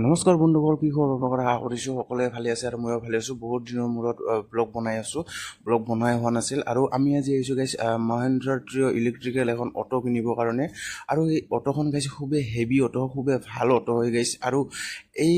নমস্কাৰ বন্ধুসকল, কি খবৰ? আপোনালোকৰ আশা কৰিছোঁ সকলোৱে ভালে আছে আৰু ময়ো ভালে আছোঁ। বহুত দিনৰ মূৰত ব্লগ বনাই আছোঁ। ব্লগ বনাই হোৱা নাছিল আৰু আমি আজি আহিছোঁ গাইছ মহেন্দ্ৰ ট্ৰিঅ' ইলেক্ট্ৰিকেল এখন অটো কিনিবৰ কাৰণে। আৰু এই অটোখন গাইছ খুবেই হেভি অটো, খুবেই ভাল অটো হৈ গাইছ। আৰু এই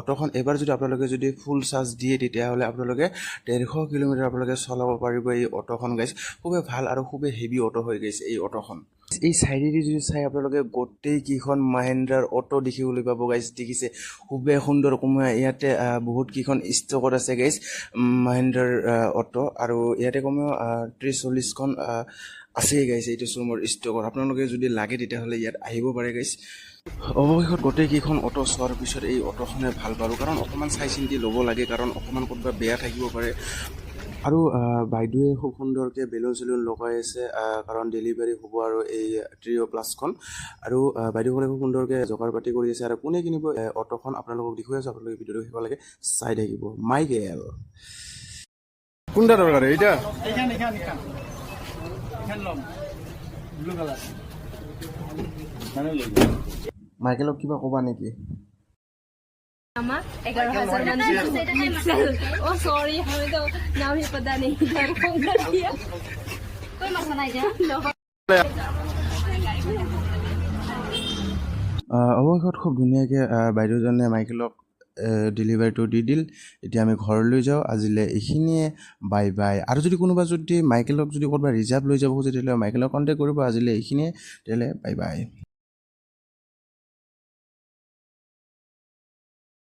অটোখন এবাৰ যদি আপোনালোকে যদি ফুল চাৰ্জ দিয়ে তেতিয়াহ'লে আপোনালোকে 150 কিলোমিটাৰ আপোনালোকে চলাব পাৰিব। এই অটোখন গাইছ খুবেই ভাল আৰু খুবেই হেভি অটো হৈ গৈছে এই অটোখন। এই চাইডেদি যদি চাই আপোনালোকে গোটেই কেইখন মহেন্দ্ৰাৰ অটো দেখিবলৈ পাব গাইছ। দেখিছে খুবেই সুন্দৰ কমে ইয়াতে বহুত কেইখন ষ্টকত আছে গাইছ মহেন্দ্ৰাৰ অটো। আৰু ইয়াতে কমেও 30-40খন আছেই গাইছ এইটো শ্ব'ৰুমৰ ষ্টকত। আপোনালোকে যদি লাগে তেতিয়াহ'লে ইয়াত আহিব পাৰে গাইছ। অৱশেষত গোটেইকেইখন অটো চোৱাৰ পিছত এই অটোখনে ভাল পালোঁ, কাৰণ অকণমান চাই চিন্তি ল'ব লাগে, কাৰণ অকণমান ক'ৰবাত বেয়া থাকিব পাৰে। আৰু বাইদেৱে খুব সুন্দৰকৈ বেলুন চেলুন লগাই আছে, কাৰণ ডেলিভাৰী হ'ব আৰু এই ট্ৰিঅ' প্লাছখন। আৰু বাইদেউসকলে খুব সুন্দৰকৈ জোগাৰ পাতি কৰি আছে। আৰু কোনে কিনিব অটোখন আপোনালোকক দেখুৱাই আছোঁ, আপোনালোকে ভিডিঅ'টো শিকিব লাগে, চাই থাকিব। মাইকেল কোনটা দৰকাৰ এইটা? মাইকেলক কিবা ক'বা নেকি? Ama, 11,000 Oh sorry, hami to now hi pada nahi darkhong na diya. Koi masala hai kya? অৱশেষত খুব ধুনীয়াকৈ বাইদেউজনে মাইকেলক ডেলিভাৰীটো দি দিল। এতিয়া আমি ঘৰলৈ যাওঁ। আজিলৈ এইখিনিয়ে, বাই বাই। আৰু যদি কোনোবা যদি মাইকেলক যদি ক'ৰবাত ৰিজাৰ্ভ লৈ যাব খোজে তেতিয়াহ'লে মাইকেলক কণ্টেক্ট কৰিব। আজিলৈ এইখিনিয়ে, তেতিয়াহ'লে বাই বাই।